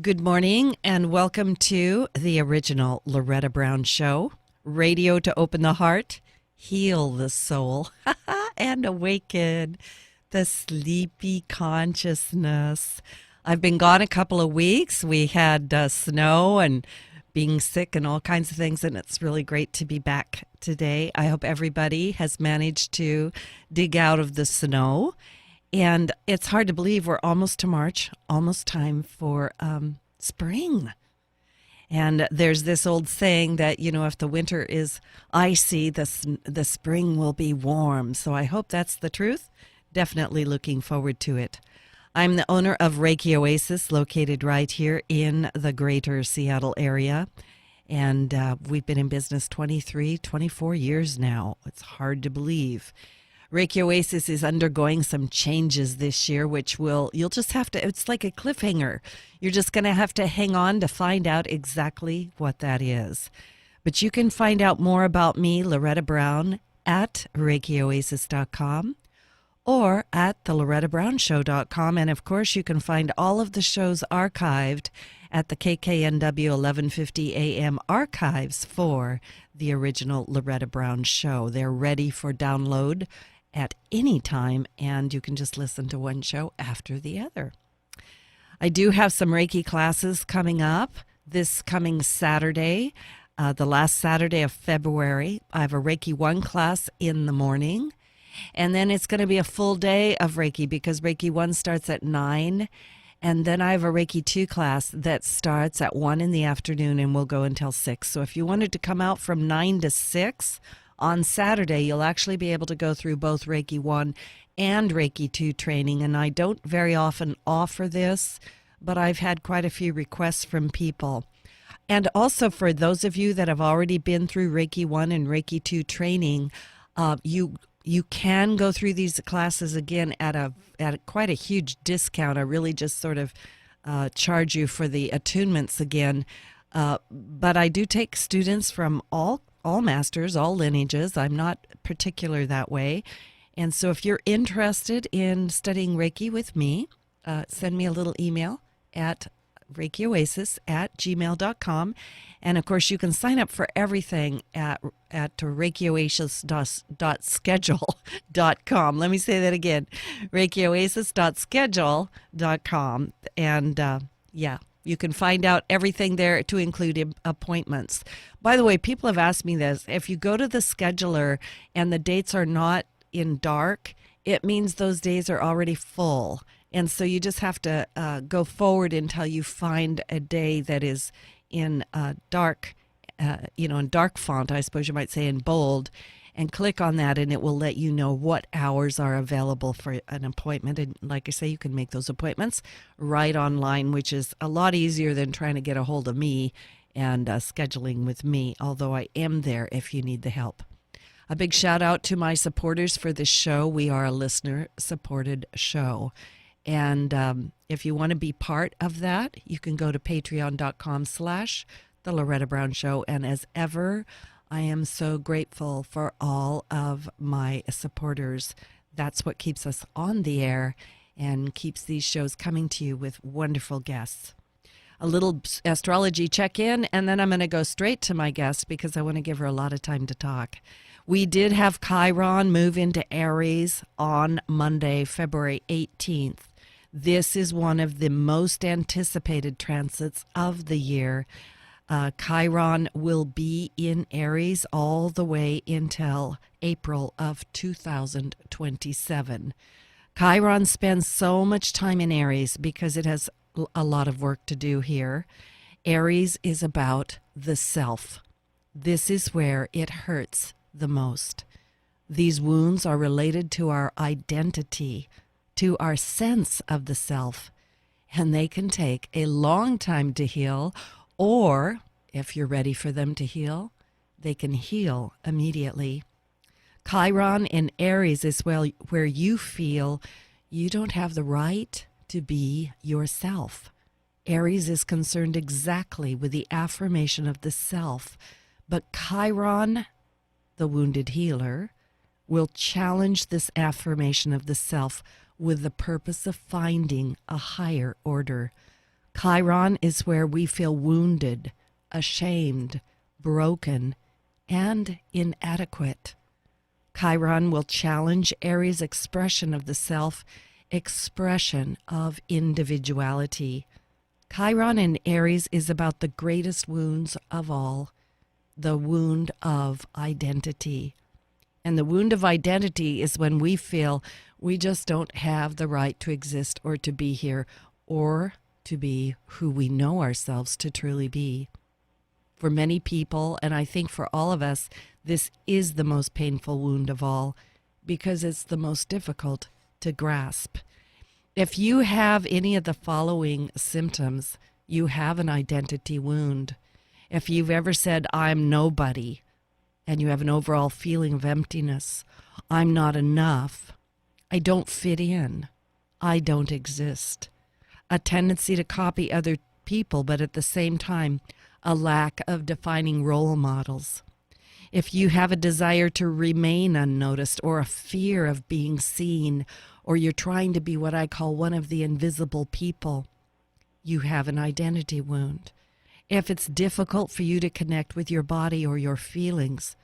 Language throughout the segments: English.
Good morning and welcome to the original Loretta Brown Show. Radio to open the heart, heal the soul, and awaken the sleepy consciousness. I've been gone a couple of weeks. We had snow and being sick and all kinds of things, and it's really great to be back today. I hope everybody has managed to dig out of the snow. And it's hard to believe we're almost to March, almost time for spring. And there's this old saying that, if the winter is icy, the spring will be warm. So I hope that's the truth. Definitely looking forward to it. I'm the owner of Reiki Oasis, located right here in the greater Seattle area. And we've been in business 24 years now. It's hard to believe. Reiki Oasis is undergoing some changes this year, which you'll just have to, it's like a cliffhanger. You're just going to have to hang on to find out exactly what that is. But you can find out more about me, Loretta Brown, at ReikiOasis.com or at thelorettabrownshow.com. And of course, you can find all of the shows archived at the KKNW 1150 AM archives for the original Loretta Brown Show. They're ready for download at any time, and you can just listen to one show after the other. I do have some Reiki classes coming up this coming Saturday, the last Saturday of February. I have a Reiki 1 class in the morning, and then it's going to be a full day of Reiki because Reiki 1 starts at 9, and then I have a Reiki 2 class that starts at 1 in the afternoon and will go until 6. So if you wanted to come out from 9 to 6, on Saturday, you'll actually be able to go through both Reiki 1 and Reiki 2 training. And I don't very often offer this, but I've had quite a few requests from people. And also for those of you that have already been through Reiki 1 and Reiki 2 training, you can go through these classes again at quite a huge discount. I really just sort of charge you for the attunements again. But I do take students from all masters, all lineages. I'm not particular that way. And so if you're interested in studying Reiki with me, send me a little email at ReikiOasis@gmail.com. And of course, you can sign up for everything at ReikiOasis.schedule.com. Let me say that again, ReikiOasis.schedule.com. And you can find out everything there to include appointments. By the way, people have asked me this. If you go to the scheduler and the dates are not in dark, it means those days are already full. And so you just have to go forward until you find a day that is in dark, in dark font, I suppose you might say, in bold, and click on that, and it will let you know what hours are available for an appointment. And like I say, you can make those appointments right online, which is a lot easier than trying to get a hold of me and scheduling with me, although I am there if you need the help. A big shout out to my supporters for this show. We are a listener-supported show. And if you want to be part of that, you can go to patreon.com/The Loretta Brown Show. And as ever, I am so grateful for all of my supporters. That's what keeps us on the air and keeps these shows coming to you with wonderful guests. A little astrology check-in, and then I'm going to go straight to my guest because I want to give her a lot of time to talk. We did have Chiron move into Aries on Monday, February 18th. This is one of the most anticipated transits of the year. Chiron will be in Aries all the way until April of 2027. Chiron spends so much time in Aries because it has a lot of work to do here. Aries is about the self. This is where it hurts the most. These wounds are related to our identity, to our sense of the self, and they can take a long time to heal, or if you're ready for them to heal, they can heal immediately. Chiron in Aries is where you feel you don't have the right to be yourself. Aries is concerned exactly with the affirmation of the self, but Chiron, the wounded healer, will challenge this affirmation of the self with the purpose of finding a higher order. Chiron is where we feel wounded, ashamed, broken, and inadequate. Chiron will challenge Aries' expression of the self, expression of individuality. Chiron in Aries is about the greatest wounds of all, the wound of identity. And the wound of identity is when we feel we just don't have the right to exist or to be here or to be who we know ourselves to truly be. For many people, and I think for all of us, this is the most painful wound of all because it's the most difficult to grasp. If you have any of the following symptoms, you have an identity wound. If you've ever said, I'm nobody, and you have an overall feeling of emptiness, I'm not enough, I don't fit in, I don't exist, a tendency to copy other people, but at the same time, a lack of defining role models. If you have a desire to remain unnoticed or a fear of being seen, or you're trying to be what I call one of the invisible people, you have an identity wound. If it's difficult for you to connect with your body or your feelings,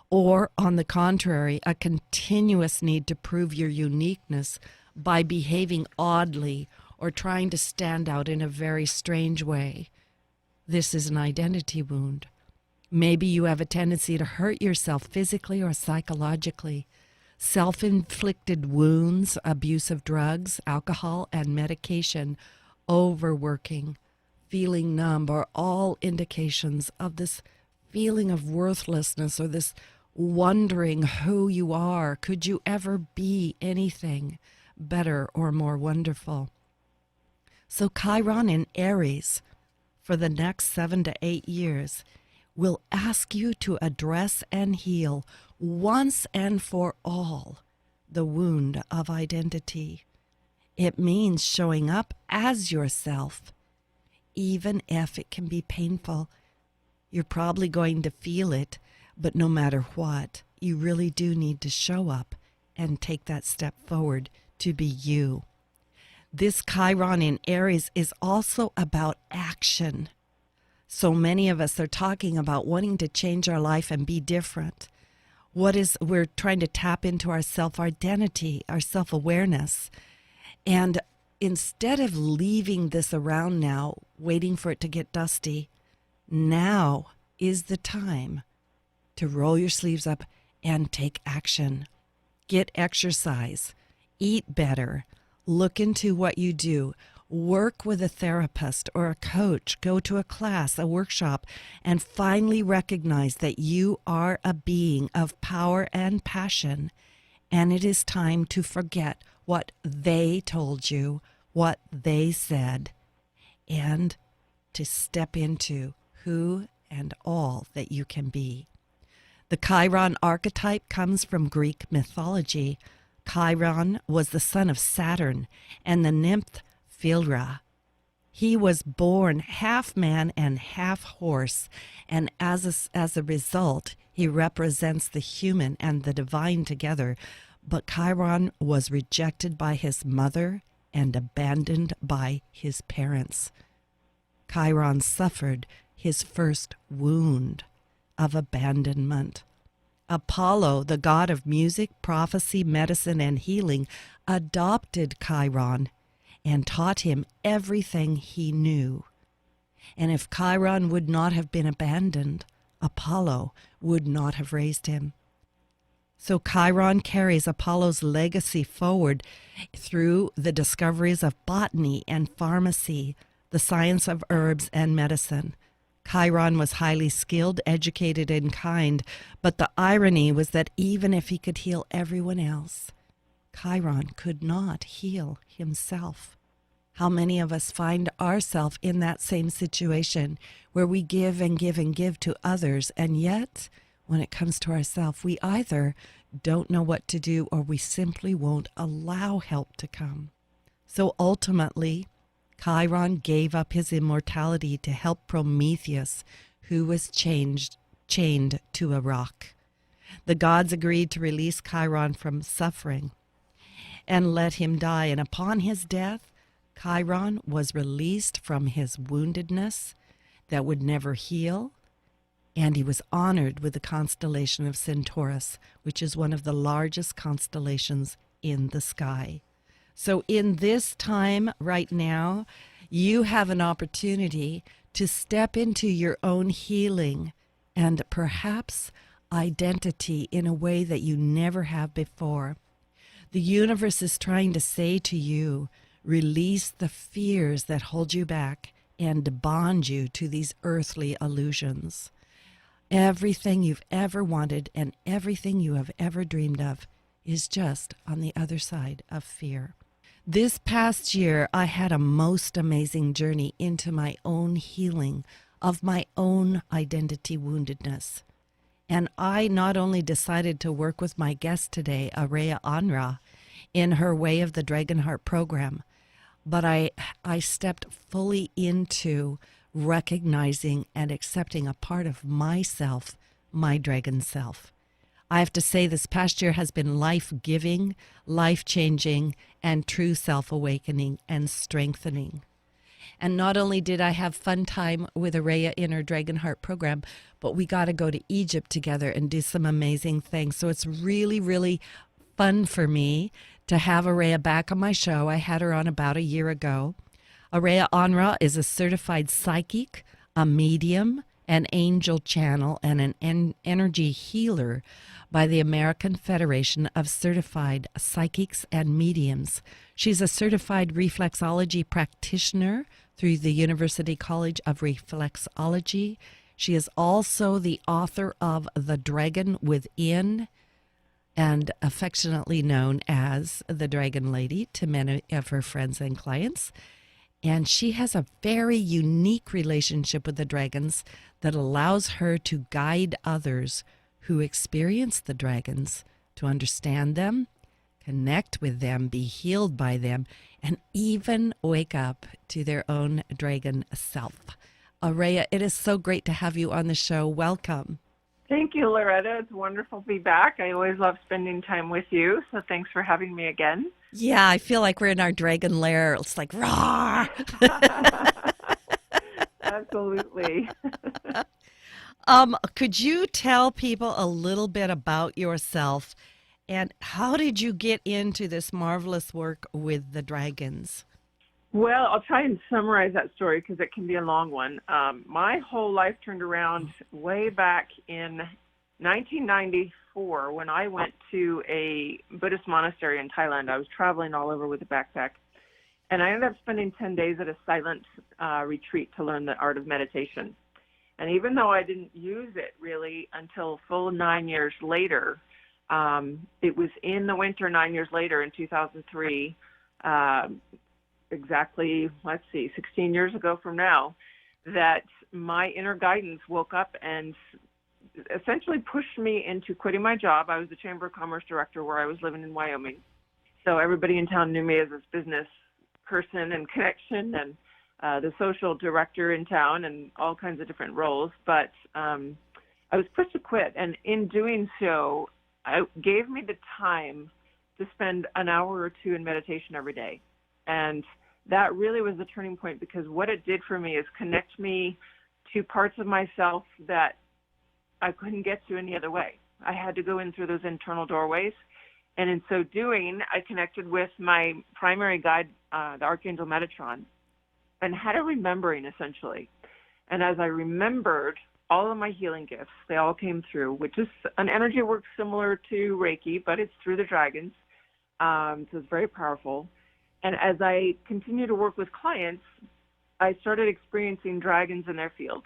or on the contrary, a continuous need to prove your uniqueness by behaving oddly or trying to stand out in a very strange way, this is an identity wound. Maybe you have a tendency to hurt yourself physically or psychologically. Self-inflicted wounds, abuse of drugs, alcohol, and medication, overworking, feeling numb are all indications of this feeling of worthlessness or this wondering who you are. Could you ever be anything better or more wonderful? So Chiron in Aries for the next 7 to 8 years will ask you to address and heal once and for all the wound of identity. It means showing up as yourself, even if it can be painful. You're probably going to feel it, but no matter what, you really do need to show up and take that step forward to be you. This Chiron in Aries is also about action. So many of us are talking about wanting to change our life and be different. We're trying to tap into our self-identity, our self-awareness. And instead of leaving this around now, waiting for it to get dusty, now is the time to roll your sleeves up and take action. Get exercise, eat better, look into what you do, work with a therapist or a coach, go to a class, a workshop, and finally recognize that you are a being of power and passion, and it is time to forget what they told you, what they said, and to step into who and all that you can be. The Chiron archetype comes from Greek mythology. Chiron was the son of Saturn and the nymph Philra. He was born half man and half horse, and as a result, he represents the human and the divine together. But Chiron was rejected by his mother and abandoned by his parents. Chiron suffered his first wound of abandonment. Apollo, the god of music, prophecy, medicine, and healing, adopted Chiron and taught him everything he knew. And if Chiron would not have been abandoned, Apollo would not have raised him. So Chiron carries Apollo's legacy forward through the discoveries of botany and pharmacy, the science of herbs and medicine. Chiron was highly skilled, educated, and kind, but the irony was that even if he could heal everyone else, Chiron could not heal himself. How many of us find ourselves in that same situation where we give and give and give to others, and yet when it comes to ourselves, we either don't know what to do or we simply won't allow help to come. So ultimately, Chiron gave up his immortality to help Prometheus, who was chained to a rock. The gods agreed to release Chiron from suffering and let him die. And upon his death, Chiron was released from his woundedness that would never heal, and he was honored with the constellation of Centaurus, which is one of the largest constellations in the sky. So in this time right now, you have an opportunity to step into your own healing and perhaps identity in a way that you never have before. The universe is trying to say to you, release the fears that hold you back and bond you to these earthly illusions. Everything you've ever wanted and everything you have ever dreamed of is just on the other side of fear. This past year, I had a most amazing journey into my own healing of my own identity woundedness. And I not only decided to work with my guest today, ArNa, in her Way of the Dragon Heart program, but I stepped fully into recognizing and accepting a part of myself, my dragon self. I have to say this past year has been life-giving, life-changing, and true self-awakening and strengthening. And not only did I have fun time with Araya in her Dragon Heart program, but we got to go to Egypt together and do some amazing things. So it's really, really fun for me to have Araya back on my show. I had her on about a year ago. ArNa is a certified psychic, a medium, an angel channel, and an energy healer by the American Federation of Certified Psychics and Mediums. She's a certified reflexology practitioner through the University College of Reflexology. She is also the author of The Dragon Within, and affectionately known as the Dragon Lady to many of her friends and clients. And she has a very unique relationship with the dragons that allows her to guide others who experience the dragons to understand them, connect with them, be healed by them, and even wake up to their own dragon self. Araya, it is so great to have you on the show. Welcome. Thank you, Loretta. It's wonderful to be back. I always love spending time with you, so thanks for having me again. Yeah, I feel like we're in our dragon lair. It's like, roar! Absolutely. Could you tell people a little bit about yourself and how did you get into this marvelous work with the dragons? Well, I'll try and summarize that story because it can be a long one. My whole life turned around way back in 1994 when I went to a Buddhist monastery in Thailand. I was traveling all over with a backpack, and I ended up spending 10 days at a silent retreat to learn the art of meditation. And even though I didn't use it really until a full 9 years later, it was in the winter 9 years later in 2003, exactly, 16 years ago from now, that my inner guidance woke up and essentially pushed me into quitting my job. I was the Chamber of Commerce director where I was living in Wyoming. So everybody in town knew me as this business person and connection and the social director in town and all kinds of different roles. But I was pushed to quit. And in doing so, it gave me the time to spend an hour or two in meditation every day. And that really was the turning point because what it did for me is connect me to parts of myself that I couldn't get to any other way. I had to go in through those internal doorways. And in so doing, I connected with my primary guide, the Archangel Metatron, and had a remembering essentially. And as I remembered all of my healing gifts, they all came through, which is an energy work similar to Reiki, but it's through the dragons. So it's very powerful. And as I continue to work with clients, I started experiencing dragons in their field,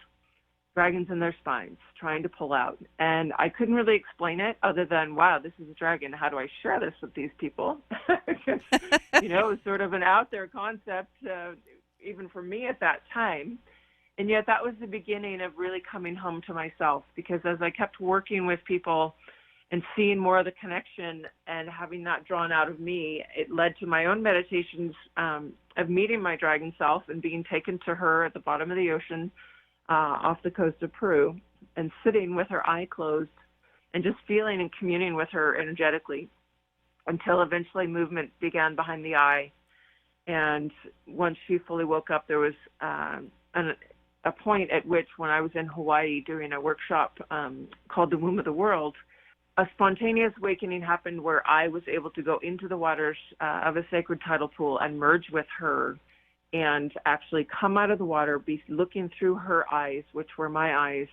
dragons in their spines, trying to pull out. And I couldn't really explain it other than, wow, this is a dragon. How do I share this with these people? Because, it was sort of an out there concept, even for me at that time. And yet that was the beginning of really coming home to myself, because as I kept working with people and seeing more of the connection and having that drawn out of me, it led to my own meditations of meeting my dragon self and being taken to her at the bottom of the ocean off the coast of Peru and sitting with her eye closed and just feeling and communing with her energetically until eventually movement began behind the eye. And once she fully woke up, there was a point at which, when I was in Hawaii doing a workshop called The Womb of the World, a spontaneous awakening happened where I was able to go into the waters of a sacred tidal pool and merge with her and actually come out of the water, be looking through her eyes, which were my eyes,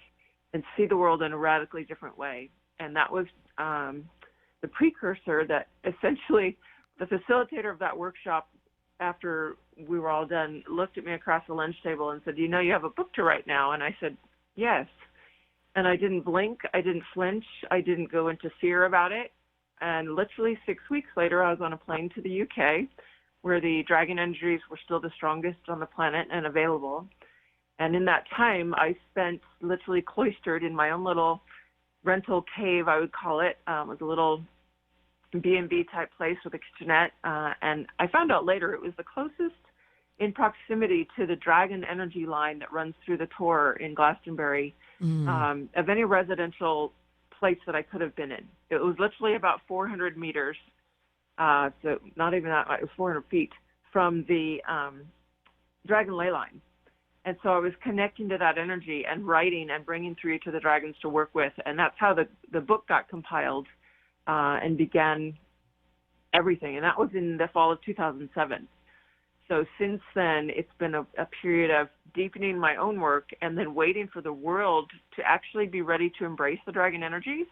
and see the world in a radically different way. And that was the precursor that essentially the facilitator of that workshop, after we were all done, looked at me across the lunch table and said, "You know, you have a book to write now." And I said, "Yes." And I didn't blink. I didn't flinch. I didn't go into fear about it. And literally 6 weeks later, I was on a plane to the UK, where the dragon energies were still the strongest on the planet and available. And in that time, I spent literally cloistered in my own little rental cave, I would call it. It was a little B&B type place with a kitchenette. And I found out later it was the closest in proximity to the dragon energy line that runs through the Tor in Glastonbury of any residential place that I could have been in. It was literally about 400 meters, so not even that, it was 400 feet from the dragon ley line. And so I was connecting to that energy and writing and bringing through each of the dragons to work with. And that's how the book got compiled and began everything. And that was in the fall of 2007. So since then, it's been a period of deepening my own work and then waiting for the world to actually be ready to embrace the dragon energies.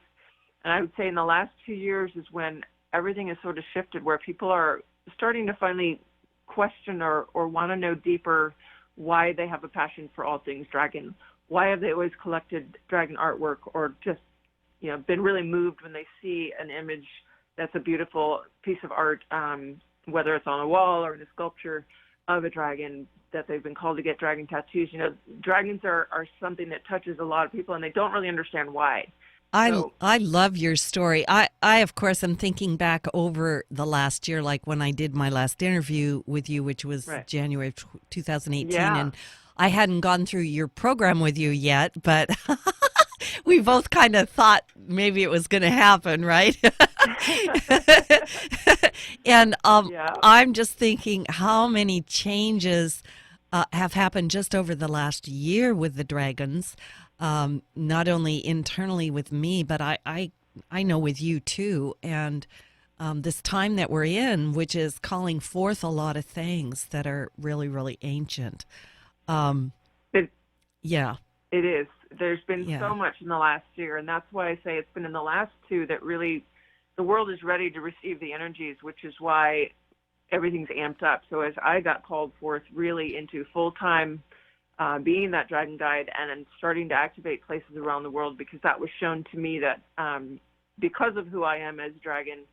And I would say in the last 2 years is when everything has sort of shifted, where people are starting to finally question or want to know deeper why they have a passion for all things dragon. Why have they always collected dragon artwork, or just, you know, been really moved when they see an image that's a beautiful piece of art, whether it's on a wall or in a sculpture of a dragon, that they've been called to get dragon tattoos. You know, dragons are something that touches a lot of people, and they don't really understand why. I love your story. I of course am thinking back over the last year, like when I did my last interview with you, which was Right. January of 2018, Yeah. and I hadn't gone through your program with you yet, but we both kind of thought maybe it was going to happen, right? And Yeah. I'm just thinking how many changes have happened just over the last year with the dragons, not only internally with me, but I know with you too. And this time that we're in, which is calling forth a lot of things that are really, really ancient. It, Yeah. it is. There's been Yeah. so much in the last year, and that's why I say it's been in the last two that really the world is ready to receive the energies, which is why everything's amped up. So as I got called forth really into full-time being that dragon guide and then starting to activate places around the world, because that was shown to me that because of who I am as dragon,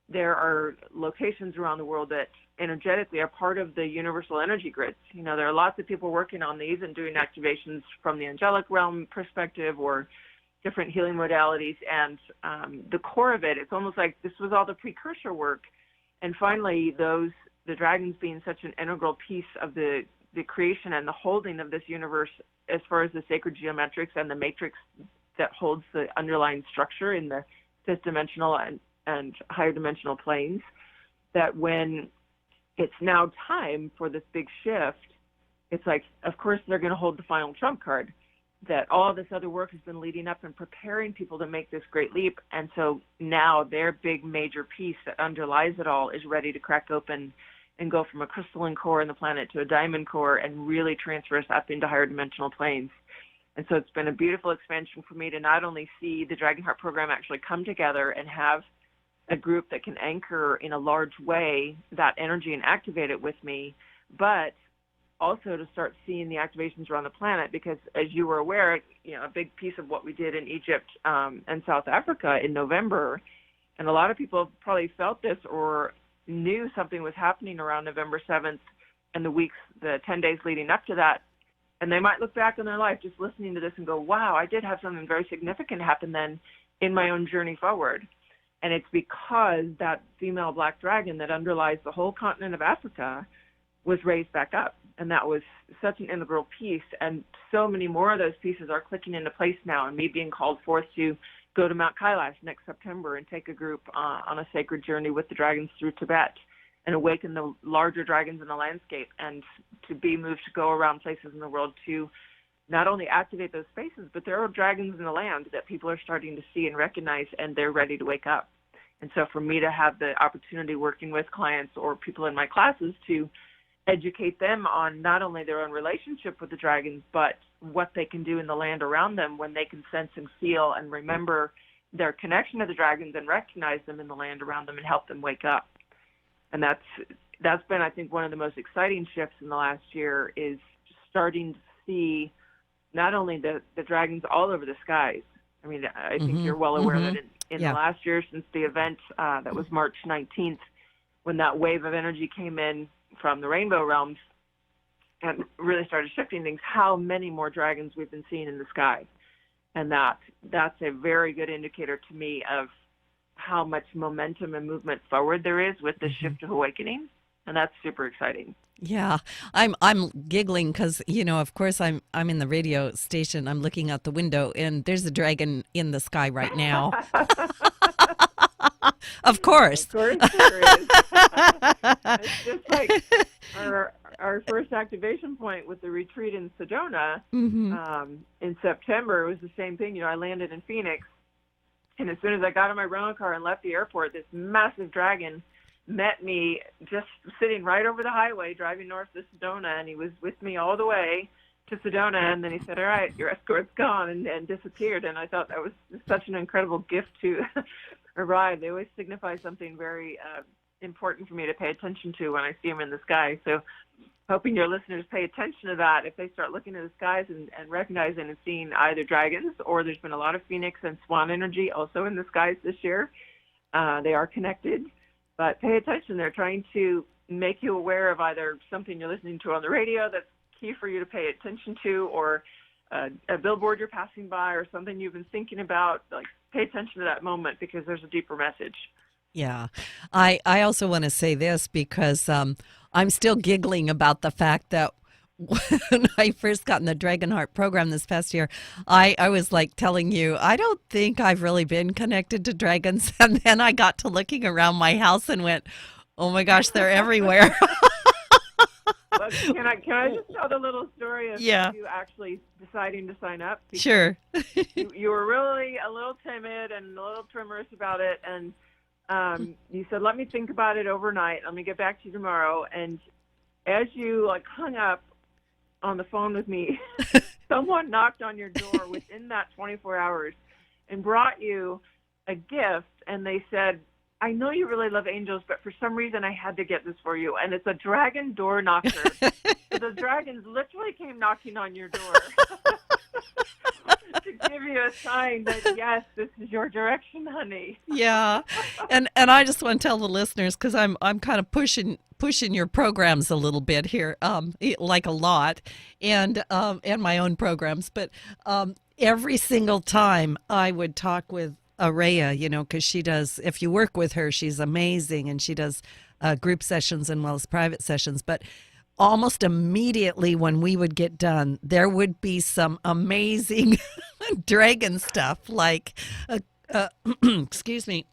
there are locations around the world that energetically are part of the universal energy grids. You know, there are lots of people working on these and doing activations from the angelic realm perspective or different healing modalities. And the core of it, it's almost like this was all the precursor work. And finally, the dragons being such an integral piece of the creation and the holding of this universe, as far as the sacred geometrics and the matrix that holds the underlying structure in the fifth dimensional and higher dimensional planes, that when it's now time for this big shift, it's like, of course, they're going to hold the final trump card, that all this other work has been leading up and preparing people to make this great leap. And so now their big major piece that underlies it all is ready to crack open and go from a crystalline core in the planet to a diamond core and really transfer us up into higher dimensional planes. And so it's been a beautiful expansion for me to not only see the Dragon Heart program actually come together and have a group that can anchor in a large way that energy and activate it with me, but also to start seeing the activations around the planet, because as you were aware, you know, a big piece of what we did in Egypt and South Africa in November, and a lot of people probably felt this or knew something was happening around November 7th and the 10 days leading up to that. And they might look back in their life just listening to this and go, wow, I did have something very significant happen then in my own journey forward. And it's because that female black dragon that underlies the whole continent of Africa was raised back up. And that was such an integral piece. And so many more of those pieces are clicking into place now. And me being called forth to go to Mount Kailash next September and take a group on a sacred journey with the dragons through Tibet. and awaken the larger dragons in the landscape, and to be moved to go around places in the world to not only activate those spaces, but there are dragons in the land that people are starting to see and recognize, and they're ready to wake up. And so for me to have the opportunity working with clients or people in my classes to educate them on not only their own relationship with the dragons, but what they can do in the land around them when they can sense and feel and remember their connection to the dragons and recognize them in the land around them and help them wake up. And that's been, I think, one of the most exciting shifts in the last year, is starting to see not only the dragons all over the skies. I mean, I think you're well aware that in the last year, since the event that was March 19th, when that wave of energy came in from the rainbow realms and really started shifting things, how many more dragons we've been seeing in the sky. And that's a very good indicator to me of how much momentum and movement forward there is with the shift of awakening. And that's super exciting. Yeah, I'm giggling because, of course I'm in the radio station. I'm looking out the window and there's a dragon in the sky right now. Of course. Of course there is. It's just like our first activation point with the retreat in Sedona in September. It was the same thing. I landed in Phoenix, and as soon as I got in my rental car and left the airport, this massive dragon met me just sitting right over the highway driving north to Sedona, and he was with me all the way to Sedona, and then he said, "All right, your escort's gone," and disappeared. And I thought that was such an incredible gift to arrive. They always signify something very important for me to pay attention to when I see them in the sky. So hoping your listeners pay attention to that if they start looking at the skies and recognizing and seeing either dragons, or there's been a lot of phoenix and swan energy also in the skies this year. They are connected. But pay attention. They're trying to make you aware of either something you're listening to on the radio that's key for you to pay attention to, or a billboard you're passing by, or something you've been thinking about. Like, pay attention to that moment, because there's a deeper message. Yeah. I also want to say this because I'm still giggling about the fact that when I first got in the Dragon Heart program this past year, I was like telling you, I don't think I've really been connected to dragons. And then I got to looking around my house and went, oh my gosh, they're everywhere. Well, can I just tell the little story of you actually deciding to sign up? Because sure. you were really a little timid and a little tremorous about it. And you said, let me think about it overnight. Let me get back to you tomorrow. And as you hung up on the phone with me, someone knocked on your door within that 24 hours and brought you a gift, and they said, I know you really love angels, but for some reason I had to get this for you. And it's a dragon door knocker. So the dragons literally came knocking on your door to give you a sign that, yes, this is your direction, honey. Yeah. And I just want to tell the listeners, because I'm kind of pushing your programs a little bit here, like a lot, and my own programs. But every single time I would talk with Araya, because she does, if you work with her, she's amazing, and she does group sessions and well as private sessions. But almost immediately when we would get done, there would be some amazing dragon stuff, like, excuse me,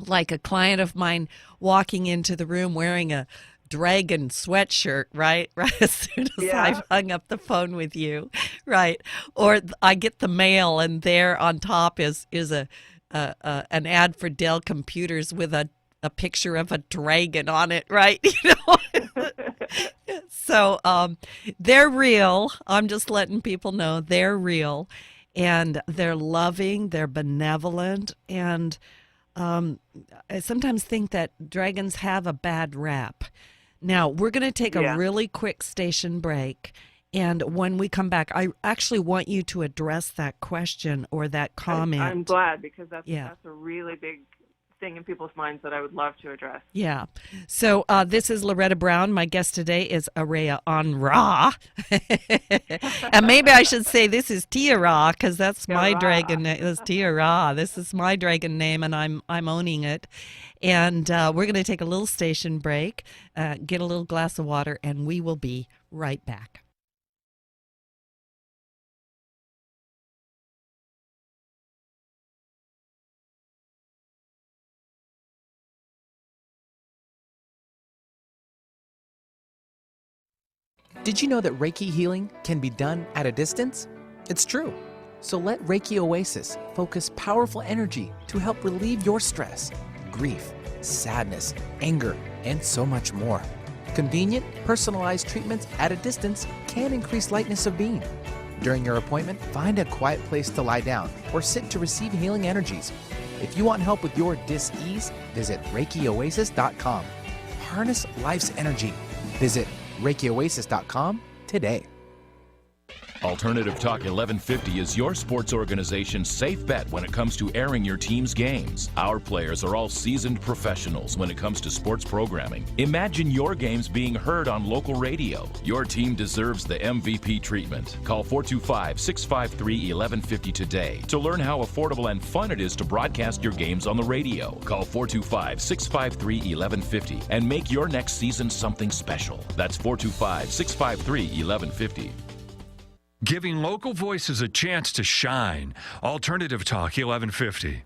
like a client of mine walking into the room wearing a dragon sweatshirt, right? Right as soon as I've hung up the phone with you, right? Or I get the mail, and there on top is an ad for Dell computers with a picture of a dragon on it, right? So they're real. I'm just letting people know they're real, and they're loving, they're benevolent, and I sometimes think that dragons have a bad rap. Now, we're going to take a really quick station break. And when we come back, I actually want you to address that question or that comment. I'm glad, because that's a really big thing in people's minds that I would love to address. Yeah. So this is Loretta Brown. My guest today is Araya ArNa. And maybe I should say this is Tia Ra, because that's my dragon name. This is Tia Ra. This is my dragon name, and I'm owning it. And we're going to take a little station break, get a little glass of water, and we will be right back. Did you know that Reiki healing can be done at a distance? It's true. So let Reiki Oasis focus powerful energy to help relieve your stress, grief, sadness, anger, and so much more. Convenient, personalized treatments at a distance can increase lightness of being. During your appointment, find a quiet place to lie down or sit to receive healing energies. If you want help with your dis-ease, visit ReikiOasis.com. Harness life's energy. Visit ReikiOasis.com today. Alternative Talk 1150 is your sports organization's safe bet when it comes to airing your team's games. Our players are all seasoned professionals when it comes to sports programming. Imagine your games being heard on local radio. Your team deserves the MVP treatment. Call 425-653-1150 today to learn how affordable and fun it is to broadcast your games on the radio. Call 425-653-1150 and make your next season something special. That's 425-653-1150. Giving local voices a chance to shine. Alternative Talk 1150.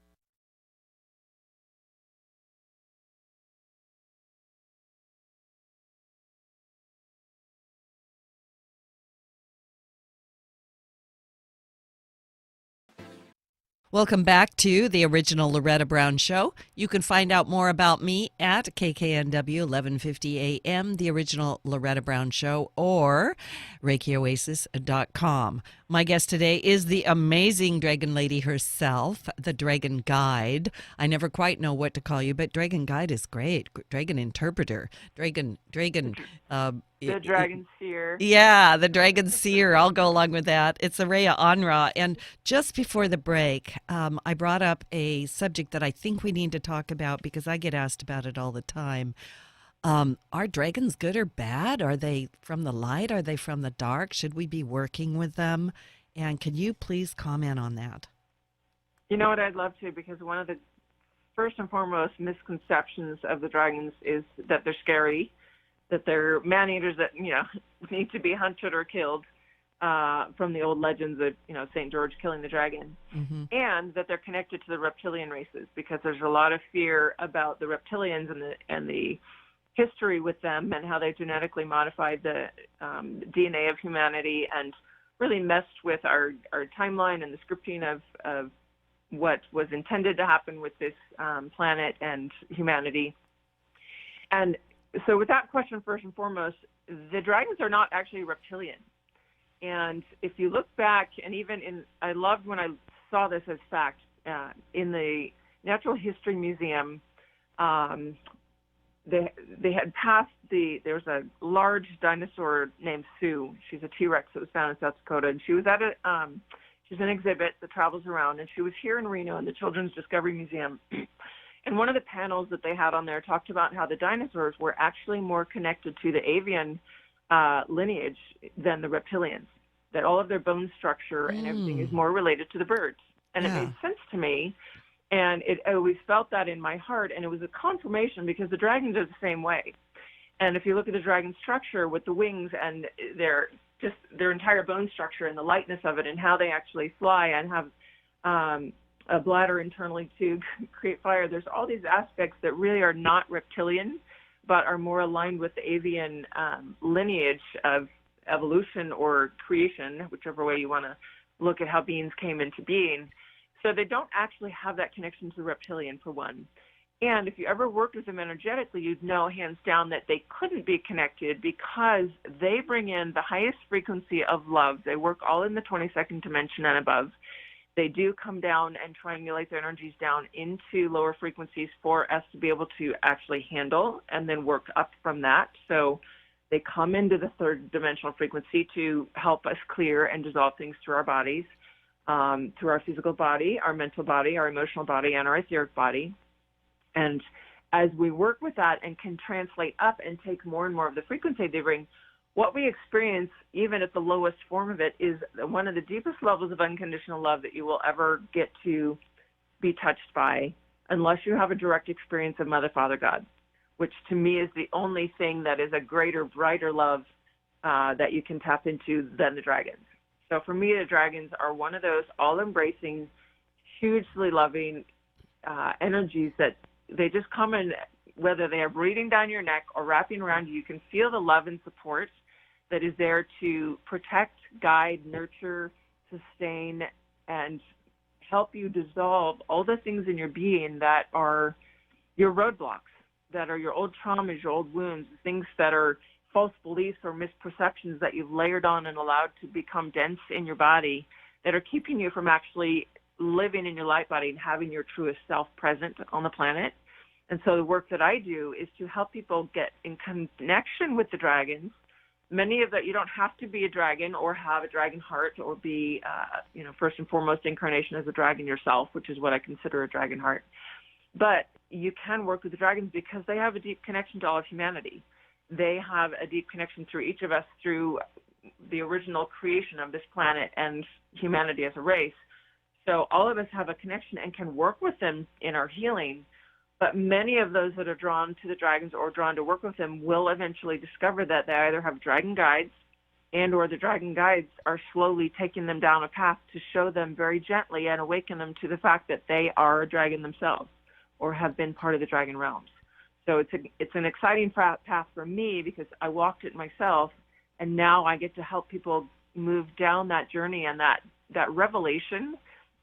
Welcome back to the original Loretta Brown Show. You can find out more about me at KKNW 1150 AM, the original Loretta Brown Show, or ReikiOasis.com. My guest today is the amazing Dragon Lady herself, the Dragon Guide. I never quite know what to call you, but Dragon Guide is great. Dragon Interpreter, Dragon. The Dragon Seer. Yeah, the Dragon Seer. I'll go along with that. It's Araya ArNa. And just before the break, I brought up a subject that I think we need to talk about because I get asked about it all the time. Are dragons good or bad? Are they from the light? Are they from the dark? Should we be working with them? And can you please comment on that? You know what, I'd love to, because one of the first and foremost misconceptions of the dragons is that they're scary, that they're man-eaters that, need to be hunted or killed, from the old legends of, St. George killing the dragon, and that they're connected to the reptilian races, because there's a lot of fear about the reptilians and the history with them and how they genetically modified the DNA of humanity and really messed with our timeline and the scripting of what was intended to happen with this planet and humanity. And so with that question, first and foremost, the dragons are not actually reptilian. And if you look back, and I loved when I saw this as fact, in the Natural History Museum, they had passed there was a large dinosaur named Sue. She's a T-Rex that was found in South Dakota, and she was at she's an exhibit that travels around, and she was here in Reno in the Children's Discovery Museum. And one of the panels that they had on there talked about how the dinosaurs were actually more connected to the avian lineage than the reptilians, that all of their bone structure and everything is more related to the birds. And it made sense to me, and I always felt that in my heart, and it was a confirmation because the dragons are the same way. And if you look at the dragon structure with the wings and their entire bone structure and the lightness of it and how they actually fly and have a bladder internally to create fire, there's all these aspects that really are not reptilian, but are more aligned with the avian lineage of evolution or creation, whichever way you want to look at how beings came into being. So they don't actually have that connection to the reptilian, for one. And if you ever worked with them energetically, you'd know hands down that they couldn't be connected because they bring in the highest frequency of love. They work all in the 22nd dimension and above. They do come down and triangulate their energies down into lower frequencies for us to be able to actually handle and then work up from that. So they come into the third dimensional frequency to help us clear and dissolve things through our bodies, through our physical body, our mental body, our emotional body, and our etheric body. And as we work with that and can translate up and take more and more of the frequency they bring, what we experience, even at the lowest form of it, is one of the deepest levels of unconditional love that you will ever get to be touched by, unless you have a direct experience of Mother, Father, God, which to me is the only thing that is a greater, brighter love that you can tap into than the dragons. So for me, the dragons are one of those all-embracing, hugely loving energies that they just come in, whether they are breathing down your neck or wrapping around you, you can feel the love and support. that is there to protect, guide, nurture, sustain, and help you dissolve all the things in your being that are your roadblocks, that are your old traumas, your old wounds, things that are false beliefs or misperceptions that you've layered on and allowed to become dense in your body that are keeping you from actually living in your light body and having your truest self present on the planet. And so the work that I do is to help people get in connection with the dragons. Many of that, you don't have to be a dragon or have a dragon heart or be, first and foremost incarnation as a dragon yourself, which is what I consider a dragon heart. But you can work with the dragons because they have a deep connection to all of humanity. They have a deep connection through each of us, through the original creation of this planet and humanity as a race. So all of us have a connection and can work with them in our healing. But many of those that are drawn to the dragons or drawn to work with them will eventually discover that they either have dragon guides and or the dragon guides are slowly taking them down a path to show them very gently and awaken them to the fact that they are a dragon themselves or have been part of the dragon realms. So it's an exciting path for me because I walked it myself, and now I get to help people move down that journey and that revelation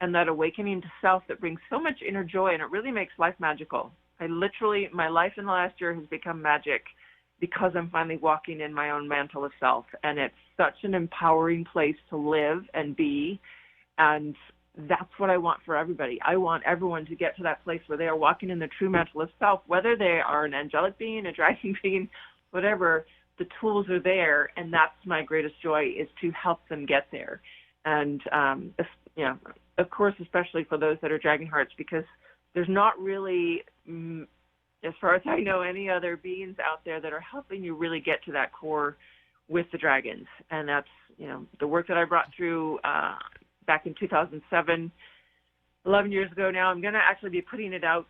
and that awakening to self that brings so much inner joy, and it really makes life magical. My life in the last year has become magic because I'm finally walking in my own mantle of self, and it's such an empowering place to live and be, and that's what I want for everybody. I want everyone to get to that place where they are walking in the true mantle of self, whether they are an angelic being, a dragon being, whatever, the tools are there, and that's my greatest joy, is to help them get there. And, of course, especially for those that are dragon hearts, because there's not really, as far as I know, any other beings out there that are helping you really get to that core with the dragons. And that's, the work that I brought through back in 2007, 11 years ago now. I'm going to actually be putting it out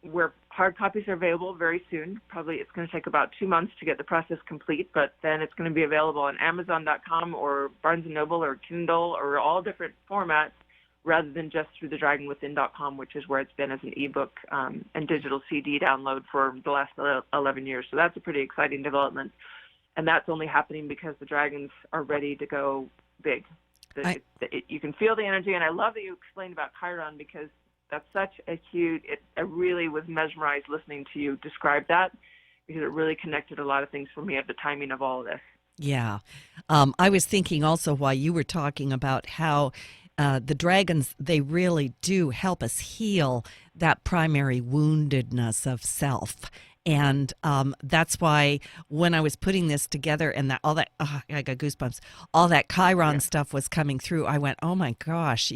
where hard copies are available very soon. Probably it's going to take about 2 months to get the process complete, but then it's going to be available on Amazon.com or Barnes & Noble or Kindle or all different formats rather than just through the dragonwithin.com, which is where it's been as an ebook and digital CD download for the last 11 years. So that's a pretty exciting development. And that's only happening because the dragons are ready to go big. You can feel the energy, and I love that you explained about Chiron because that's such a huge, I really was mesmerized listening to you describe that because it really connected a lot of things for me at the timing of all of this. Yeah. I was thinking also while you were talking about how the dragons, they really do help us heal that primary woundedness of self. And that's why when I was putting this together and I got goosebumps, all that Chiron stuff was coming through, I went, oh my gosh,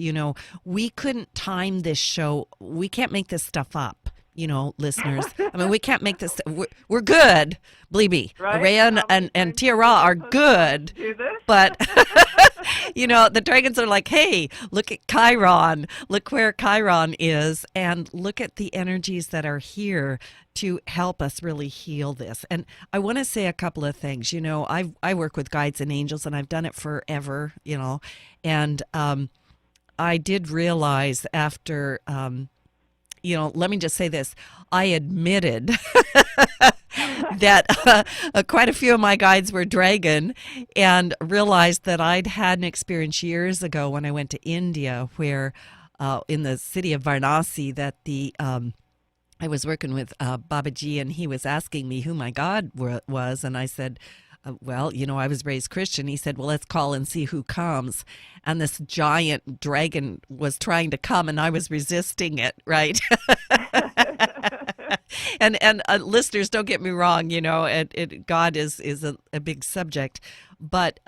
we couldn't time this show. We can't make this stuff up, listeners. I mean, we can't make this. We're good, believe me. Right? Araya and Tiara are good. But, the dragons are like, hey, look at Chiron. Look where Chiron is. And look at the energies that are here to help us really heal this. And I want to say a couple of things. I work with guides and angels, and I've done it forever, and I did realize after, let me just say this. I admitted that quite a few of my guides were dragon, and realized that I'd had an experience years ago when I went to India where in the city of Varanasi that I was working with Babaji, and he was asking me who my God was, and I said, I was raised Christian. He said, well, let's call and see who comes. And this giant dragon was trying to come, and I was resisting it, right? And listeners, don't get me wrong, God is a big subject. But,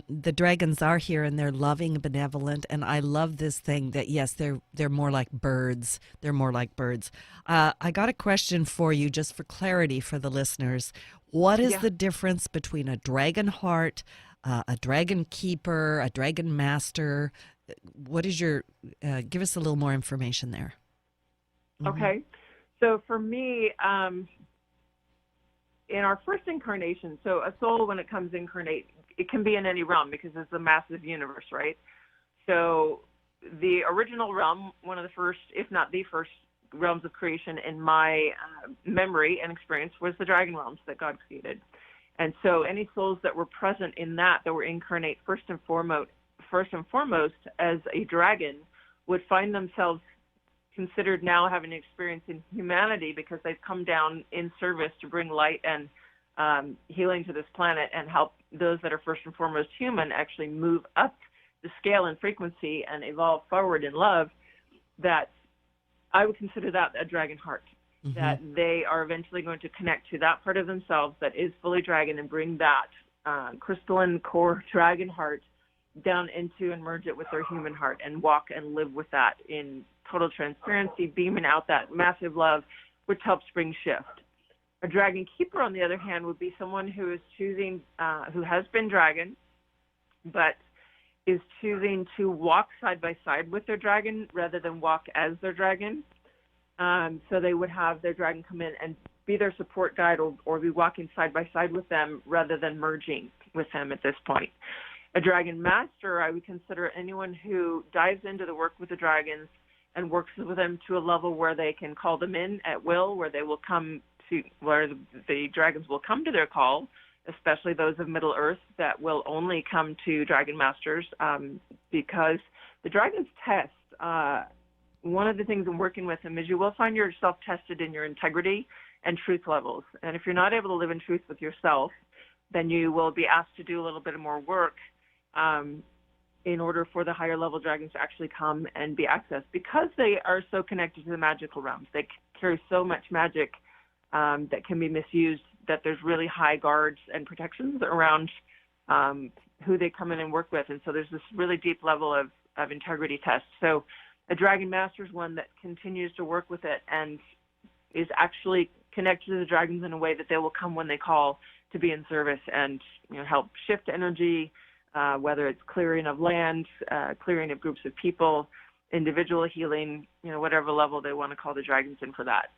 the dragons are here, and they're loving and benevolent. And I love this thing that, yes, they're more like birds. They're more like birds. I got a question for you just for clarity for the listeners. What is the difference between a dragon heart, a dragon keeper, a dragon master? What is give us a little more information there. Okay. So for me, in our first incarnation, so a soul, when it comes incarnate, it can be in any realm because it's a massive universe, right? So the original realm, one of the first, if not the first realms of creation in my memory and experience was the dragon realms that God created. And so any souls that were present in that were incarnate first and foremost as a dragon would find themselves considered now having an experience in humanity because they've come down in service to bring light and healing to this planet and help those that are first and foremost human actually move up the scale and frequency and evolve forward in love. That I would consider that a dragon heart. Mm-hmm. That they are eventually going to connect to that part of themselves that is fully dragon and bring that crystalline core dragon heart down into and merge it with their human heart and walk and live with that in total transparency, beaming out that massive love, which helps bring shift. A dragon keeper, on the other hand, would be someone who is choosing, who has been dragon, but is choosing to walk side by side with their dragon rather than walk as their dragon. So they would have their dragon come in and be their support guide or be walking side by side with them rather than merging with them at this point. A dragon master, I would consider anyone who dives into the work with the dragons and works with them to a level where they can call them in at will, where they will come to, where the dragons will come to their call, especially those of Middle Earth that will only come to dragon masters because the dragons test. One of the things in working with them is you will find yourself tested in your integrity and truth levels. And if you're not able to live in truth with yourself, then you will be asked to do a little bit more work in order for the higher level dragons to actually come and be accessed. Because they are so connected to the magical realms, they carry so much magic that can be misused, that there's really high guards and protections around who they come in and work with. And so there's this really deep level of integrity test. So a dragon master is one that continues to work with it and is actually connected to the dragons in a way that they will come when they call to be in service and help shift energy, whether it's clearing of land, clearing of groups of people, individual healing, whatever level they want to call the dragons in for that.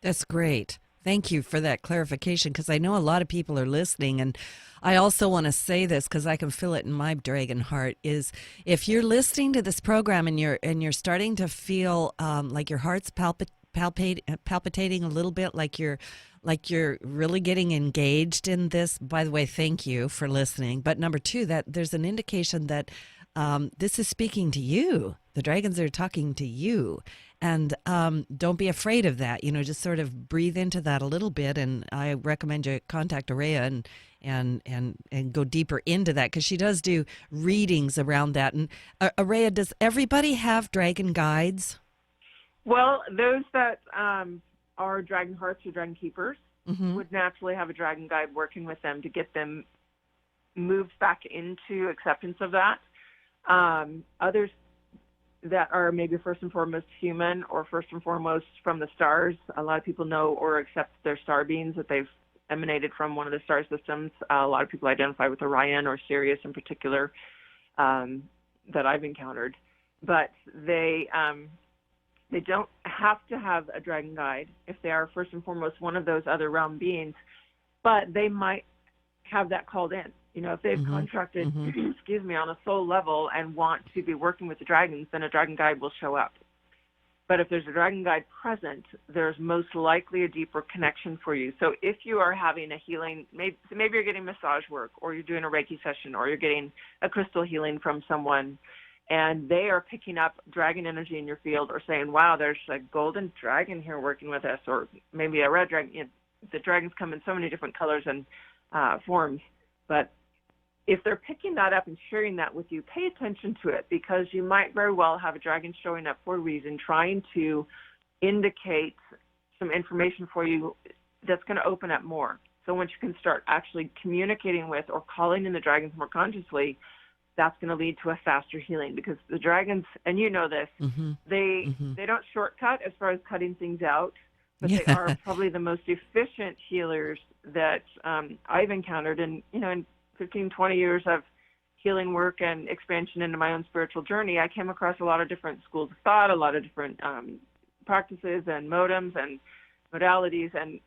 That's great. Thank you for that clarification, because I know a lot of people are listening, and I also want to say this because I can feel it in my dragon heart, is if you're listening to this program and you're starting to feel like your heart's palpitating a little bit, like you're really getting engaged in this. By the way, thank you for listening. But number two, that there's an indication that this is speaking to you. The dragons are talking to you. And don't be afraid of that. Just sort of breathe into that a little bit. And I recommend you contact Araya and go deeper into that, because she does do readings around that. And Araya, does everybody have dragon guides? Well, those that are dragon hearts or dragon keepers would naturally have a dragon guide working with them to get them moved back into acceptance of that. Others that are maybe first and foremost human or first and foremost from the stars. A lot of people know or accept their star beings, that they've emanated from one of the star systems. A lot of people identify with Orion or Sirius in particular that I've encountered. But they don't have to have a dragon guide if they are first and foremost one of those other realm beings, but they might have that called in. If they've contracted, on a soul level and want to be working with the dragons, then a dragon guide will show up. But if there's a dragon guide present, there's most likely a deeper connection for you. So if you are having a healing, maybe you're getting massage work, or you're doing a Reiki session, or you're getting a crystal healing from someone, and they are picking up dragon energy in your field, or saying, wow, there's a golden dragon here working with us, or maybe a red dragon. The dragons come in so many different colors and forms. But if they're picking that up and sharing that with you, pay attention to it, because you might very well have a dragon showing up for a reason, trying to indicate some information for you that's going to open up more. So once you can start actually communicating with or calling in the dragons more consciously, that's going to lead to a faster healing, because the dragons, and you know this, they don't shortcut as far as cutting things out, but they are probably the most efficient healers that I've encountered. And, in 15, 20 years of healing work and expansion into my own spiritual journey, I came across a lot of different schools of thought, a lot of different practices and modems and modalities. And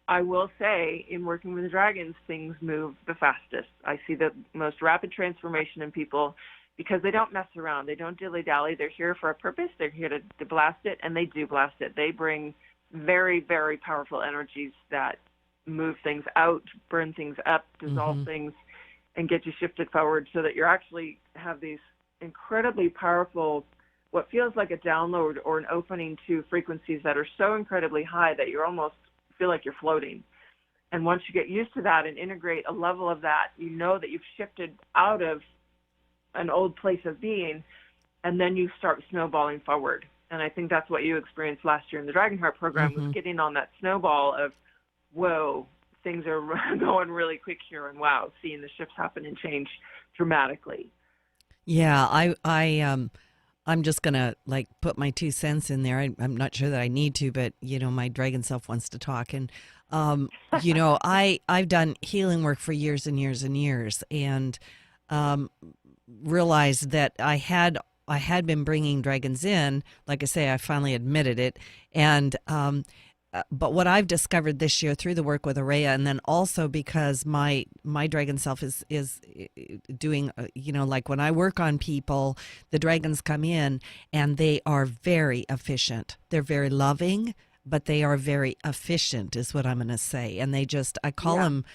I will say, in working with the dragons, things move the fastest. I see the most rapid transformation in people because they don't mess around. They don't dilly-dally. They're here for a purpose. They're here to blast it, and they do blast it. They bring very, very powerful energies that move things out, burn things up, dissolve things, and get you shifted forward so that you actually have these incredibly powerful, what feels like a download or an opening to frequencies that are so incredibly high that you almost feel like you're floating. And once you get used to that and integrate a level of that, you know that you've shifted out of an old place of being, and then you start snowballing forward. And I think that's what you experienced last year in the Dragonheart program, was getting on that snowball of, whoa, things are going really quick here, and wow, seeing the shifts happen and change dramatically. Yeah, I'm just gonna like put my 2 cents in there. I'm not sure that I need to, but my dragon self wants to talk, and I've done healing work for years and years and years, and realized that I had been bringing dragons in. Like I say, I finally admitted it, and but what I've discovered this year through the work with Araya, and then also because my dragon self is doing, like when I work on people, the dragons come in and they are very efficient. They're very loving, but they are very efficient, is what I'm going to say. And I call them,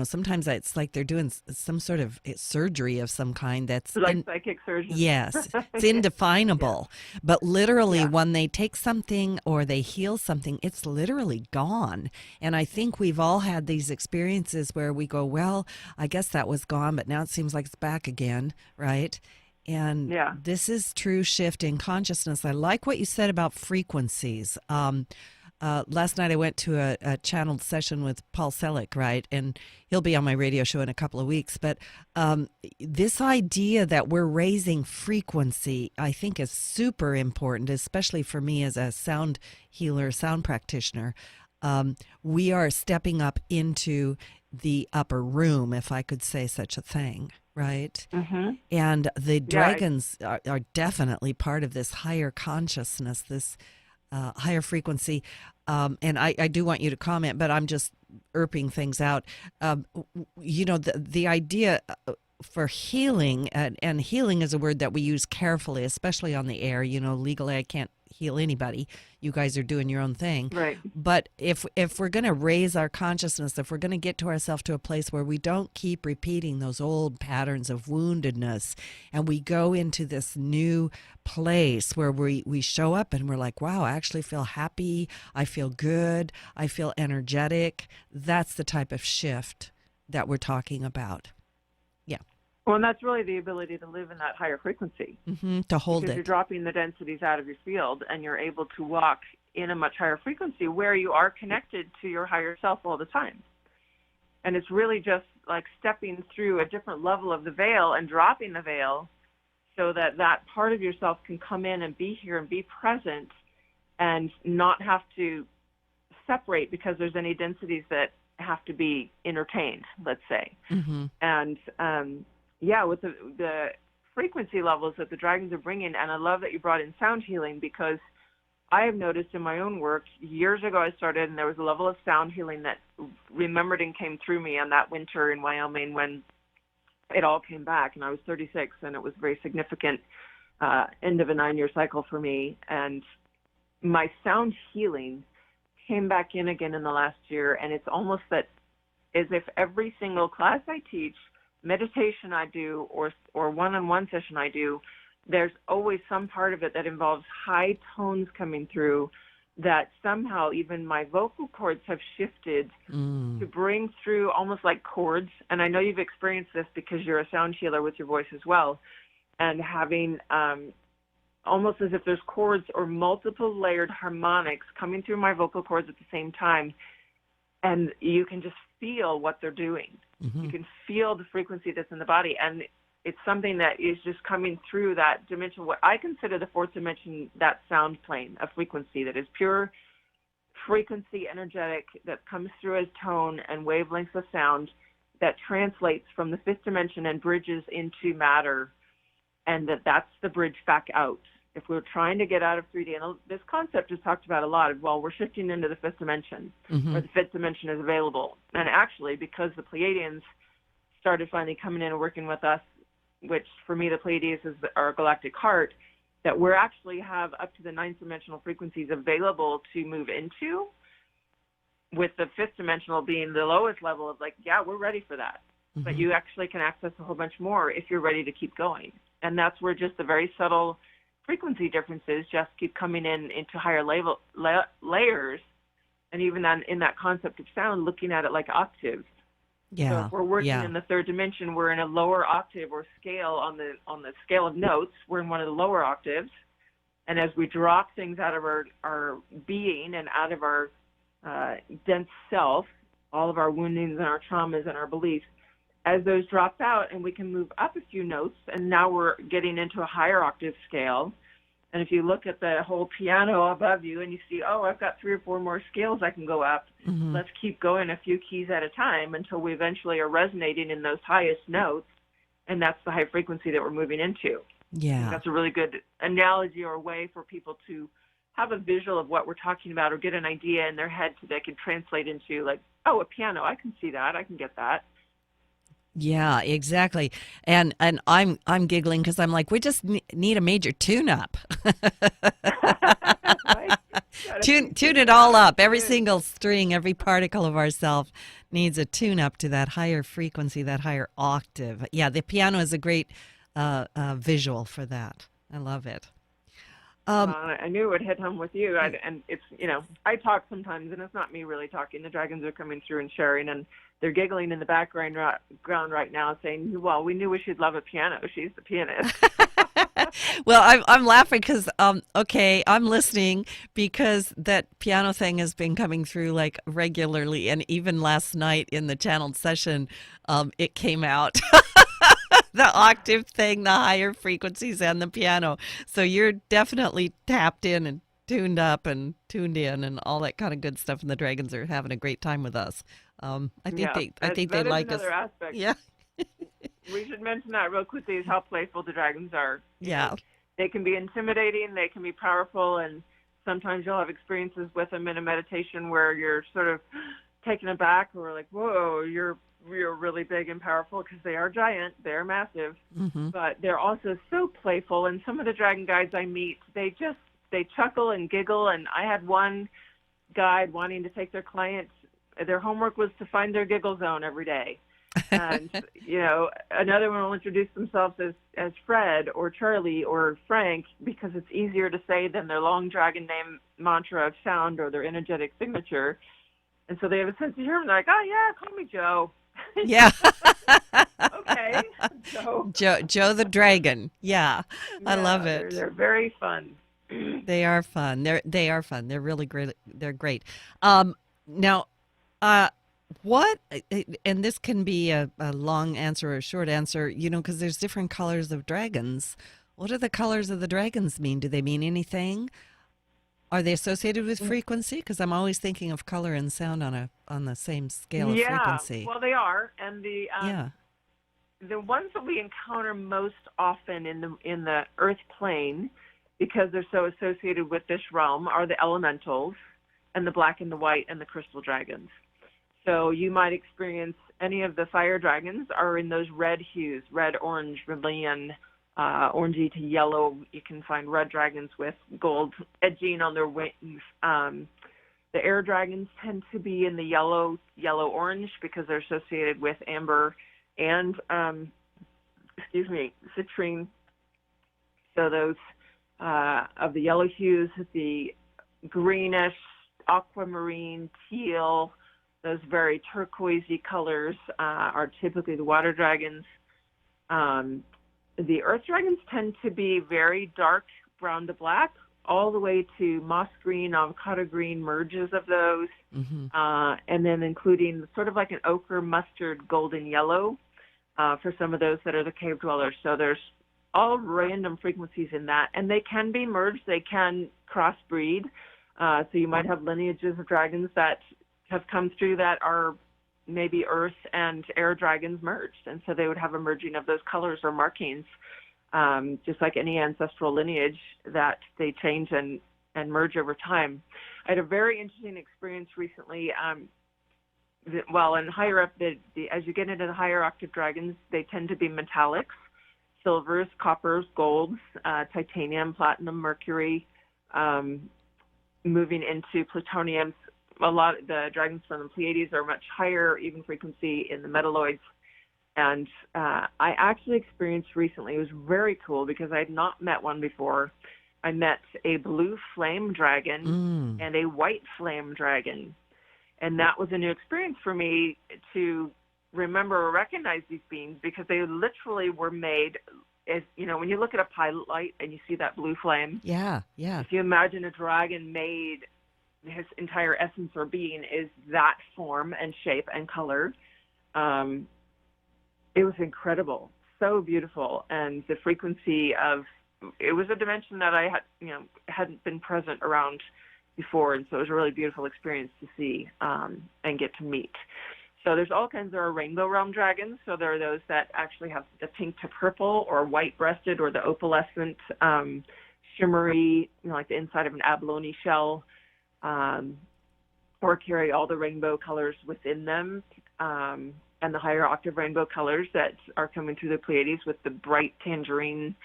sometimes it's like they're doing some sort of surgery of some kind that's like psychic surgery. Yes, it's indefinable. But literally, when they take something or they heal something, it's literally gone. And I think we've all had these experiences where we go, well, I guess that was gone, but now it seems like it's back again, right? And this is true shift in consciousness. I like what you said about frequencies. Last night I went to a channeled session with Paul Selleck, right? And he'll be on my radio show in a couple of weeks. But this idea that we're raising frequency, I think, is super important, especially for me as a sound healer, sound practitioner. We are stepping up into the upper room, if I could say such a thing, right? And the dragons are definitely part of this higher consciousness, this higher frequency. And I do want you to comment, but I'm just erping things out. The idea for healing, and healing is a word that we use carefully, especially on the air. Legally I can't heal anybody. You guys are doing your own thing. Right. But if we're going to raise our consciousness, if we're going to get to ourselves to a place where we don't keep repeating those old patterns of woundedness, and we go into this new place where we show up and we're like, wow, I actually feel happy, I feel good, I feel energetic. That's the type of shift that we're talking about. Well, and that's really the ability to live in that higher frequency. To hold because it. You're dropping the densities out of your field, and you're able to walk in a much higher frequency where you are connected to your higher self all the time. And it's really just like stepping through a different level of the veil and dropping the veil so that that part of yourself can come in and be here and be present and not have to separate because there's any densities that have to be entertained, let's say. And with the frequency levels that the dragons are bringing, and I love that you brought in sound healing, because I have noticed in my own work, years ago I started, and there was a level of sound healing that remembered and came through me on that winter in Wyoming when it all came back, and I was 36, and it was a very significant end of a 9-year cycle for me. And my sound healing came back in again in the last year, and it's almost that as if every single class I teach, meditation I do, or one-on-one session I do, there's always some part of it that involves high tones coming through that somehow even my vocal cords have shifted to bring through almost like chords. And I know you've experienced this because you're a sound healer with your voice as well, and having almost as if there's chords or multiple layered harmonics coming through my vocal cords at the same time, and you can just feel what they're doing. You can feel the frequency that's in the body, and it's something that is just coming through that dimension, what I consider the fourth dimension, that sound plane of frequency that is pure frequency, energetic, that comes through as tone and wavelengths of sound that translates from the fifth dimension and bridges into matter, and that's the bridge back out. If we're trying to get out of 3D, and this concept is talked about a lot of, well, we're shifting into the fifth dimension, or the fifth dimension is available. And actually, because the Pleiadians started finally coming in and working with us, which for me, the Pleiades is our galactic heart, that we're actually have up to the ninth dimensional frequencies available to move into. with the fifth dimensional being the lowest level of like, yeah, we're ready for that. But you actually can access a whole bunch more if you're ready to keep going. And that's where just the very subtle frequency differences just keep coming into higher layers. And even then, in that concept of sound, looking at it like octaves. Yeah. So if we're working in the third dimension, we're in a lower octave or scale on the scale of notes. We're in one of the lower octaves. And as we drop things out of our being and out of our dense self, all of our woundings and our traumas and our beliefs, as those drop out and we can move up a few notes, and now we're getting into a higher octave scale. And if you look at the whole piano above you and you see, oh, I've got 3 or 4 more scales I can go up, let's keep going a few keys at a time until we eventually are resonating in those highest notes, and that's the high frequency that we're moving into. Yeah. That's a really good analogy or way for people to have a visual of what we're talking about or get an idea in their head so they can translate into like, oh, a piano, I can see that, I can get that. Yeah, exactly. And I'm giggling because I'm like, we just need a major tune-up. Right? Tune it all up. Every single string, every particle of ourself needs a tune-up to that higher frequency, that higher octave. Yeah, the piano is a great visual for that. I love it. I knew it would hit home with you. And it's, I talk sometimes, and it's not me really talking. The dragons are coming through and sharing, and they're giggling in the background right now saying, well, we knew she'd love a piano. She's the pianist. Well, I'm laughing because, okay, I'm listening because that piano thing has been coming through like regularly. And even last night in the channeled session, it came out. The octave thing, the higher frequencies, and the piano. So you're definitely tapped in and tuned up and tuned in and all that kind of good stuff. And the dragons are having a great time with us. I think they like us. Another aspect. Yeah. We should mention that real quickly is how playful the dragons are. Yeah. They can be intimidating. They can be powerful. And sometimes you'll have experiences with them in a meditation where you're sort of taken aback or like, whoa, you're really big and powerful, because they are giant, they're massive, but they're also so playful. And some of the dragon guides I meet, they chuckle and giggle. And I had one guide wanting to take their clients, their homework was to find their giggle zone every day. And, another one will introduce themselves as Fred or Charlie or Frank, because it's easier to say than their long dragon name mantra of sound or their energetic signature. And so they have a sense of humor. And they're like, oh, yeah, call me Joe. Yeah. Okay. Joe the dragon. Yeah. I love it. They're very fun. They are fun. They are fun. They're really great. They're great. Now, what, and this can be a long answer or a short answer, because there's different colors of dragons. What do the colors of the dragons mean? Do they mean anything? Are they associated with frequency? Because I'm always thinking of color and sound on the same scale of frequency. Well, they are, and the ones that we encounter most often in the Earth plane, because they're so associated with this realm, are the elementals, and the black and the white and the crystal dragons. So you might experience any of the fire dragons are in those red hues, red, orange, vermilion, orangey to yellow. You can find red dragons with gold edging on their wings. The air dragons tend to be in the yellow-orange, because they're associated with amber and, citrine. So those of the yellow hues, the greenish, aquamarine, teal, those very turquoisey colors are typically the water dragons. The earth dragons tend to be very dark brown to black, all the way to moss green, avocado green, merges of those, and then including sort of like an ochre, mustard, golden yellow for some of those that are the cave dwellers. So there's all random frequencies in that, and they can be merged. They can crossbreed. So you might have lineages of dragons that have come through that are maybe earth and air dragons merged, and so they would have a merging of those colors or markings, just like any ancestral lineage, that they change and merge over time. I had a very interesting experience recently. In higher up, as you get into the higher octave dragons, they tend to be metallics, silvers, coppers, golds, titanium, platinum, mercury, moving into plutoniums, the dragons from the Pleiades are much higher, even frequency in the metalloids. And I actually experienced recently, it was very cool because I had not met one before. I met a blue flame dragon and a white flame dragon. And that was a new experience for me to remember or recognize these beings, because they literally were made, as you know, when you look at a pilot light and you see that blue flame. Yeah. If you imagine a dragon made, his entire essence or being is that form and shape and color. It was incredible, so beautiful, and the frequency of it was a dimension that I hadn't been present around before, and so it was a really beautiful experience to see and get to meet. So there's all kinds. There are rainbow realm dragons. So there are those that actually have the pink to purple or white-breasted or the opalescent, shimmery, like the inside of an abalone shell, or carry all the rainbow colors within them, and the higher octave rainbow colors that are coming through the Pleiades with the bright tangerine,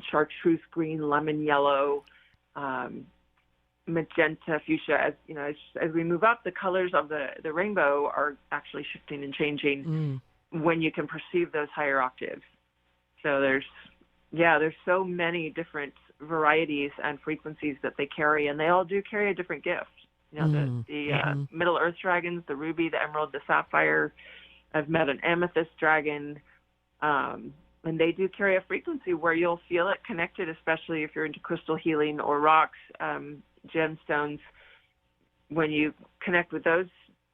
chartreuse green, lemon yellow, magenta, fuchsia. As we move up, the colors of the rainbow are actually shifting and changing when you can perceive those higher octaves. So there's so many different varieties and frequencies that they carry, and they all do carry a different gift. The Middle Earth dragons, the ruby, the emerald, the sapphire. I've met an amethyst dragon, and they do carry a frequency where you'll feel it connected, especially if you're into crystal healing or rocks, gemstones. When you connect with those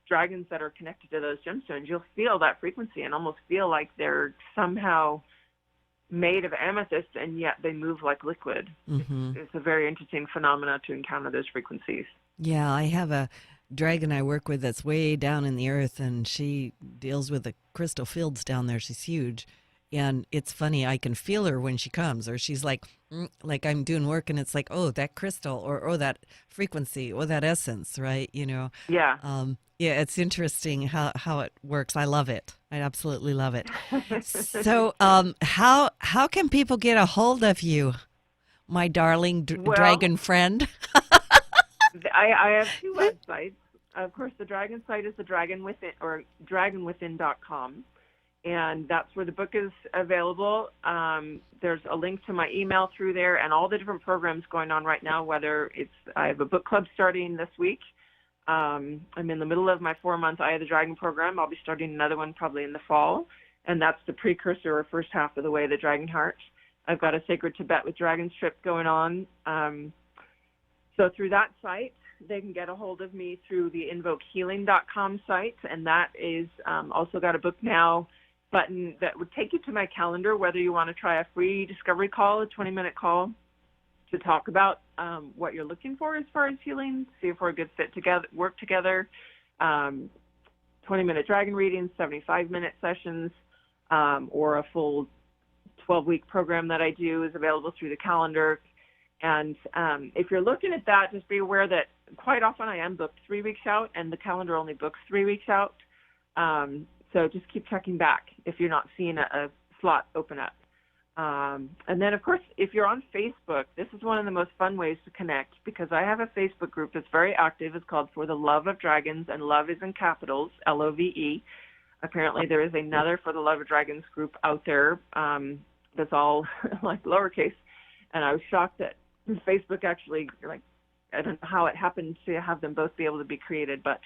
dragons that are connected to those gemstones, you'll feel that frequency and almost feel like they're somehow made of amethyst, and yet they move like liquid. It's a very interesting phenomena to encounter those frequencies. Yeah, I have a dragon I work with that's way down in the earth, and she deals with the crystal fields down there. She's huge. And it's funny, I can feel her when she comes, or she's like I'm doing work, and it's like, oh, that crystal, or oh, that frequency, or that essence, right? Yeah. Yeah, it's interesting how it works. I love it. I absolutely love it. So, how can people get a hold of you, my darling dragon friend? I have two websites. Of course, the dragon site is the Dragon Within, or dragonwithin.com. And that's where the book is available. There's a link to my email through there and all the different programs going on right now, whether I have a book club starting this week. I'm in the middle of my 4-month Eye of the Dragon program. I'll be starting another one probably in the fall. And that's the precursor or first half of the Way of the Dragon Heart. I've got a Sacred Tibet with Dragons trip going on. So through that site, they can get a hold of me through the invokehealing.com site. And that is also got a book now button that would take you to my calendar, whether you want to try a free discovery call, a 20-minute call to talk about what you're looking for as far as healing, see if we're a good fit together, work together, 20-minute dragon readings, 75-minute sessions, or a full 12-week program that I do is available through the calendar. And if you're looking at that, just be aware that quite often I am booked 3 weeks out, and the calendar only books 3 weeks out. So just keep checking back if you're not seeing a slot open up. And then, of course, if you're on Facebook, this is one of the most fun ways to connect, because I have a Facebook group that's very active. It's called For the Love of Dragons, and love is in capitals, LOVE. Apparently there is another For the Love of Dragons group out there that's all like lowercase. And I was shocked that Facebook actually, I don't know how it happened to have them both be able to be created, but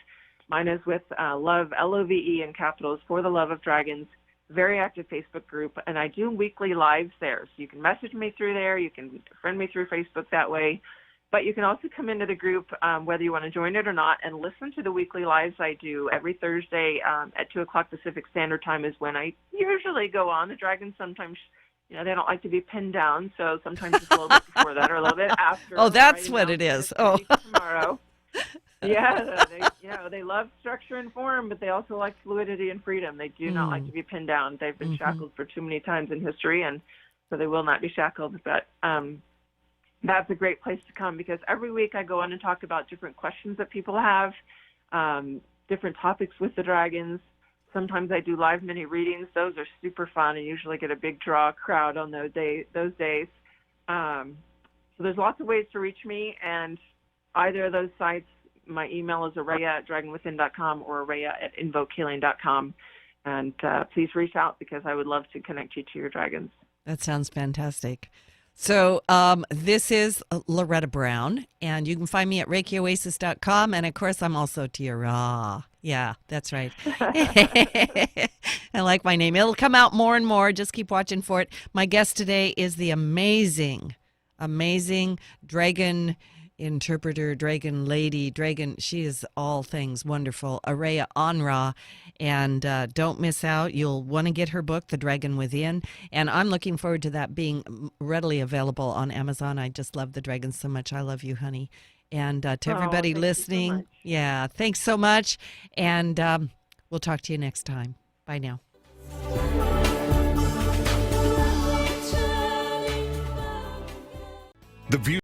mine is with love, LOVE in capitals, For the Love of Dragons. Very active Facebook group, and I do weekly lives there. So you can message me through there. You can friend me through Facebook that way. But you can also come into the group, whether you want to join it or not, and listen to the weekly lives I do every Thursday at 2 o'clock Pacific Standard Time is when I usually go on. The dragons sometimes, they don't like to be pinned down, so sometimes it's a little bit before that or a little bit after. Oh, that's what it is. Oh. Tomorrow. Yeah, they love structure and form, but they also like fluidity and freedom. They do not like to be pinned down. They've been shackled for too many times in history, and so they will not be shackled. But that's a great place to come, because every week I go on and talk about different questions that people have, different topics with the dragons. Sometimes I do live mini readings. Those are super fun and usually get a big draw crowd on those days. So there's lots of ways to reach me, and either of those sites my email is araya@dragonwithin.com or araya@invokehealing.com. And please reach out because I would love to connect you to your dragons. That sounds fantastic. So this is Loretta Brown, and you can find me at ReikiOasis.com. And, of course, I'm also Tiara. Yeah, that's right. I like my name. It'll come out more and more. Just keep watching for it. My guest today is the amazing dragon interpreter, dragon lady, she is all things wonderful, ArNa. And don't miss out. You'll want to get her book, The Dragon Within. And I'm looking forward to that being readily available on Amazon. I just love the dragons so much. I love you, honey. And to everybody listening, yeah, thanks so much. And we'll talk to you next time. Bye now. The view